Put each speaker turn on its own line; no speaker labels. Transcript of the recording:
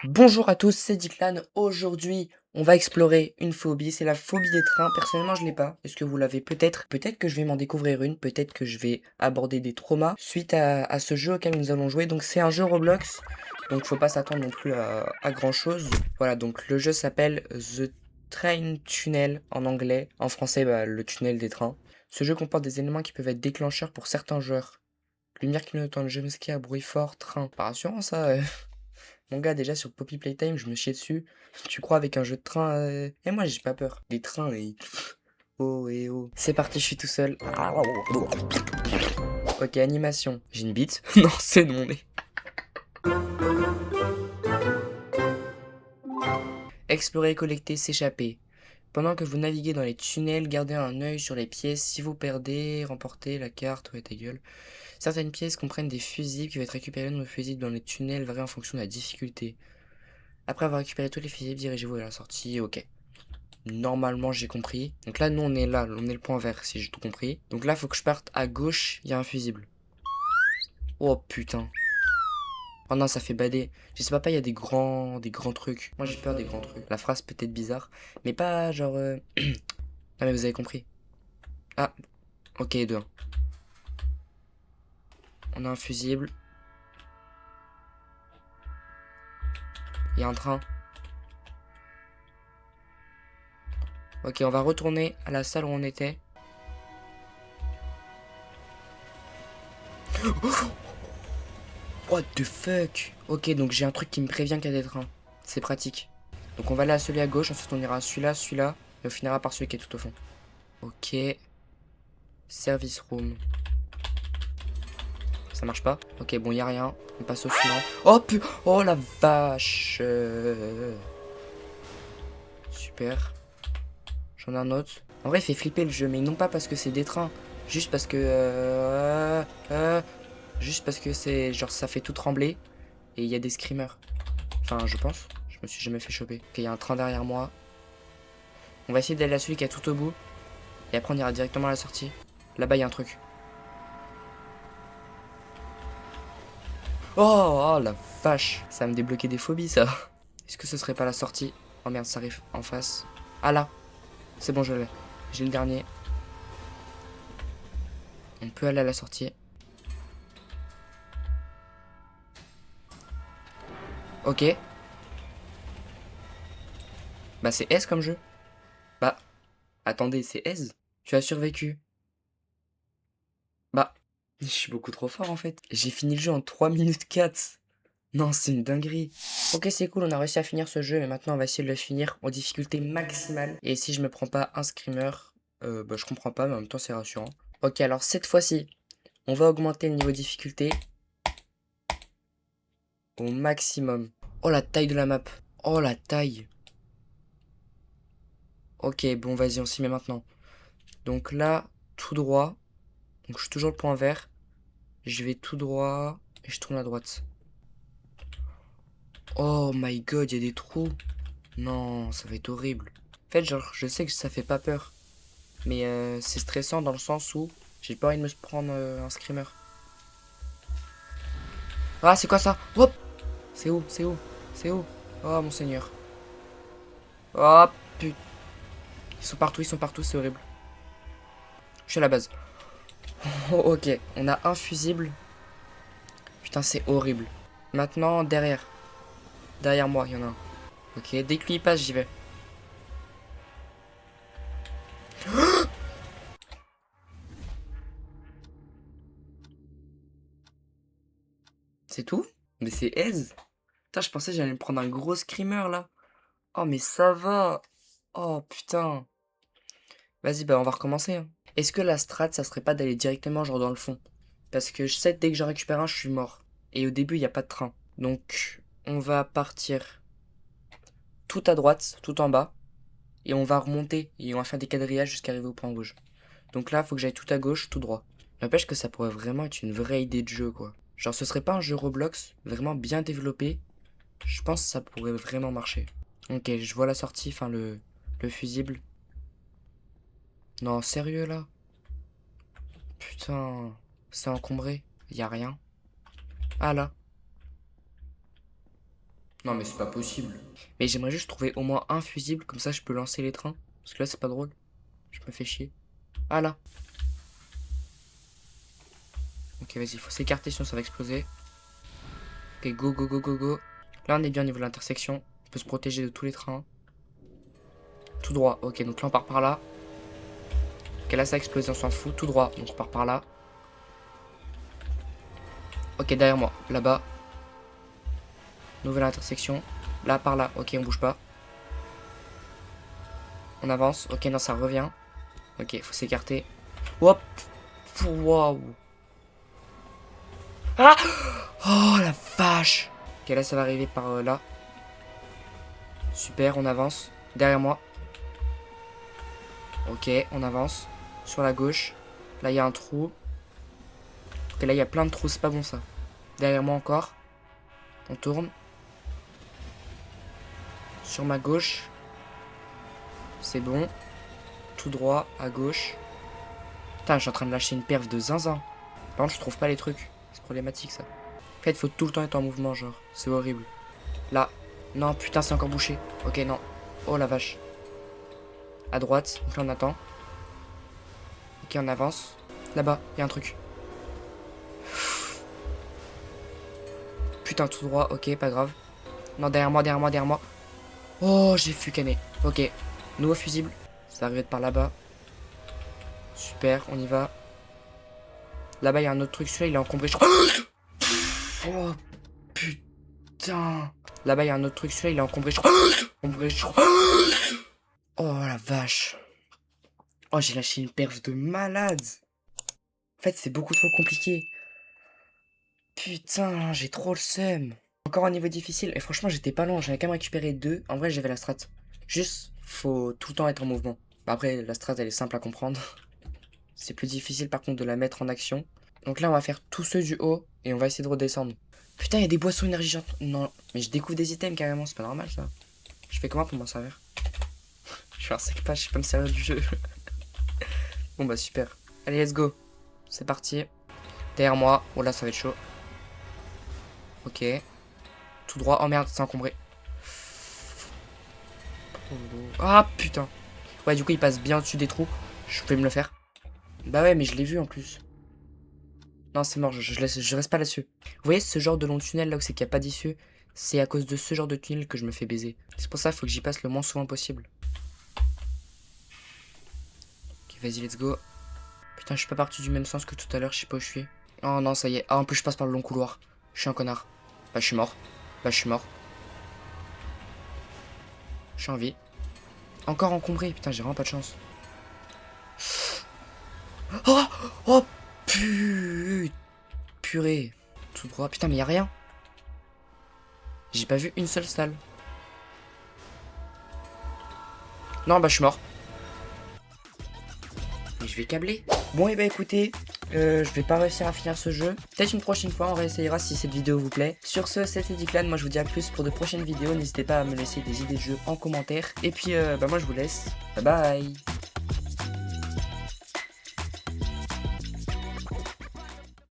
Bonjour à tous, c'est Declan. Aujourd'hui, on va explorer une phobie, c'est la phobie des trains. Personnellement, je l'ai pas. Est-ce que vous l'avez? Peut-être. Peut-être que je vais m'en découvrir une. Peut-être que je vais aborder des traumas suite à ce jeu auquel nous allons jouer. Donc, c'est un jeu Roblox. Donc, faut pas s'attendre non plus à grand-chose. Voilà, donc le jeu s'appelle The Train Tunnel en anglais. En français, le tunnel des trains. Ce jeu comporte des éléments qui peuvent être déclencheurs pour certains joueurs. Lumière clignotante, jumpscare, bruit fort, train. Pas rassurant ça. Mon gars, déjà sur Poppy Playtime, je me chiais dessus. Tu crois avec un jeu de train Et moi, j'ai pas peur. Les trains, et... Oh et oh. C'est parti, je suis tout seul. Ok, animation. J'ai une bite? Non, c'est de mon nez. Explorer, collecter, s'échapper. Pendant que vous naviguez dans les tunnels, gardez un œil sur les pièces. Si vous perdez, remportez la carte. Ouais, ta gueule. Certaines pièces comprennent des fusibles qui vont être récupérés dans le fusible dans les tunnels, varient en fonction de la difficulté. Après avoir récupéré tous les fusibles, dirigez-vous à la sortie. Ok. Normalement, j'ai compris. Donc là, nous, on est là. On est le point vert, si j'ai tout compris. Donc là, faut que je parte à gauche. Il y a un fusible. Oh, putain. Oh non, ça fait bader. Je sais pas, il y a des grands trucs. Moi, j'ai peur des grands trucs. La phrase peut être bizarre. Mais pas genre... Ah, mais vous avez compris. Ah, ok, deux. On a un fusible. Il y a un train. Ok, on va retourner à la salle où on était. What the fuck? Ok, donc j'ai un truc qui me prévient qu'il y a des trains. C'est pratique. Donc on va aller à celui à gauche, ensuite on ira à celui-là, celui-là, et on finira par celui qui est tout au fond. Ok. Service room. Ça marche pas? Ok, bon, y a rien. On passe au suivant. Oh, oh la vache. Super. J'en ai un autre. En vrai, il fait flipper le jeu, mais non pas parce que c'est des trains. Juste parce que... juste parce que c'est... Genre, ça fait tout trembler. Et il y a des screamers. Enfin, je pense. Je me suis jamais fait choper. Ok, il y a un train derrière moi. On va essayer d'aller à celui qui est tout au bout. Et après, on ira directement à la sortie. Là-bas, il y a un truc. Oh la vache. Ça va me débloquer des phobies, ça. Est-ce que ce serait pas la sortie? Oh merde, ça arrive en face. Ah là. C'est bon, je l'ai. J'ai le dernier. On peut aller à la sortie. Ok. Bah, c'est S comme jeu. Bah, attendez, c'est S? Tu as survécu. Bah, je suis beaucoup trop fort en fait. J'ai fini le jeu en 3 minutes 4. Non, c'est une dinguerie. Ok, c'est cool, on a réussi à finir ce jeu, mais maintenant on va essayer de le finir en difficulté maximale. Et si je me prends pas un screamer, bah je comprends pas, mais en même temps c'est rassurant. Ok, alors cette fois-ci, on va augmenter le niveau de difficulté au maximum. Oh la taille de la map. Oh la taille. Ok, bon vas-y, on s'y met maintenant. Donc là, tout droit. Donc je suis toujours le point vert. Je vais tout droit et je tourne à droite. Oh my god, il y a des trous. Non, ça va être horrible. En fait, genre, je sais que ça fait pas peur. Mais c'est stressant dans le sens où j'ai pas envie de me prendre un screamer. Ah, c'est quoi ça? Hop! C'est où? C'est où? C'est où? Oh mon seigneur. Oh putain. Ils sont partout, c'est horrible. Je suis à la base. Oh, ok, on a un fusible. Putain, c'est horrible. Maintenant, derrière. Derrière moi, il y en a un. Ok, dès que lui il passe, j'y vais. C'est tout? Mais c'est aise. Putain, je pensais que j'allais me prendre un gros screamer là. Oh, mais ça va. Oh putain. Vas-y, bah on va recommencer, hein. Est-ce que la strat, ça serait pas d'aller directement genre dans le fond? Parce que je sais que dès que j'en récupère un, je suis mort. Et au début, il n'y a pas de train. Donc, on va partir tout à droite, tout en bas. Et on va remonter. Et on va faire des quadrillages jusqu'à arriver au point rouge. Donc là, faut que j'aille tout à gauche, tout droit. N'empêche que ça pourrait vraiment être une vraie idée de jeu, quoi. Genre, ce serait pas un jeu Roblox vraiment bien développé. Je pense que ça pourrait vraiment marcher. Ok, je vois la sortie, enfin le fusible. Non, sérieux là? Putain, c'est encombré. Y a rien. Ah là. Non, mais c'est pas possible. Mais j'aimerais juste trouver au moins un fusible, comme ça je peux lancer les trains. Parce que là, c'est pas drôle. Je me fais chier. Ah là. Ok, vas-y, il faut s'écarter sinon ça va exploser. Ok, go, go, go, go, go. Là, on est bien au niveau de l'intersection. On peut se protéger de tous les trains. Tout droit. Ok, donc là, on part par là. Ok, là, ça a explosé, on s'en fout. Tout droit, donc on part par là. Ok, derrière moi, là-bas. Nouvelle intersection. Là, par là. Ok, on bouge pas. On avance. Ok, non, ça revient. Ok, faut s'écarter. Hop. Waouh. Ah. Oh, la vache. Ok, là, ça va arriver par là. Super, on avance. Derrière moi. Ok, on avance. Sur la gauche. Là, il y a un trou. Ok, là, il y a plein de trous. C'est pas bon, ça. Derrière moi encore. On tourne. Sur ma gauche. C'est bon. Tout droit, à gauche. Putain, je suis en train de lâcher une perf de zinzin. Par contre, je trouve pas les trucs. C'est problématique, ça. En fait, il faut tout le temps être en mouvement, genre. C'est horrible. Là. Non, putain, c'est encore bouché. Ok, non. Oh, la vache. À droite. Donc là, on attend. Ok, on avance. Là-bas, il y a un truc. Putain, tout droit. Ok, pas grave. Non, derrière moi, derrière moi, derrière moi. Oh, j'ai fucané. Ok. Nouveau fusible. Ça arrive de par là-bas. Super, on y va. Là-bas, il y a un autre truc. Celui-là, il est encombré. Oh, putain. Là-bas, il y a un autre truc. Celui-là, il est encombré. Encombré. Oh, la vache. Oh, j'ai lâché une perf de malade. En fait, c'est beaucoup trop compliqué. Putain, j'ai trop le seum. Encore un niveau difficile. Et franchement, j'étais pas loin. J'avais quand même récupéré 2. En vrai, j'avais la strat. Juste, faut tout le temps être en mouvement. Bah, après, la strat, elle est simple à comprendre. C'est plus difficile, par contre, de la mettre en action. Donc là, on va faire tous ceux du haut. Et on va essayer de redescendre. Putain, il y a des boissons énergisantes. Non, mais je découvre des items carrément. C'est pas normal, ça. Je fais comment pour m'en servir? Je suis un sec pas, je sais pas me servir du jeu. Bon, bah, super. Allez, let's go. C'est parti. Derrière moi. Oh là, ça va être chaud. Ok. Tout droit. Oh merde, c'est encombré. Ah putain. Ouais, du coup, il passe bien au-dessus des trous. Je peux me le faire. Bah ouais, mais je l'ai vu en plus. Non, c'est mort, je reste pas là-dessus. Vous voyez ce genre de long tunnel là où c'est qu'il n'y a pas d'issue? C'est à cause de ce genre de tunnel que je me fais baiser. C'est pour ça qu'il faut que j'y passe le moins souvent possible. Ok, vas-y, let's go. Putain, je suis pas parti du même sens que tout à l'heure, je sais pas où je suis. Oh non, ça y est. Ah, en plus, je passe par le long couloir. Je suis un connard. Bah, je suis mort. Bah, je suis mort. Je suis en vie. Encore encombré. Putain, j'ai vraiment pas de chance. Oh, oh, purée. Tout droit. Putain, mais y a rien. J'ai pas vu une seule salle. Non, bah, je suis mort. Mais je vais câbler. Bon, et bah, écoutez, je vais pas réussir à finir ce jeu. Peut-être une prochaine fois, on réessayera si cette vidéo vous plaît. Sur ce, c'était Declan. Moi, je vous dis à plus pour de prochaines vidéos. N'hésitez pas à me laisser des idées de jeux en commentaire. Et puis, bah, moi, je vous laisse. Bye bye.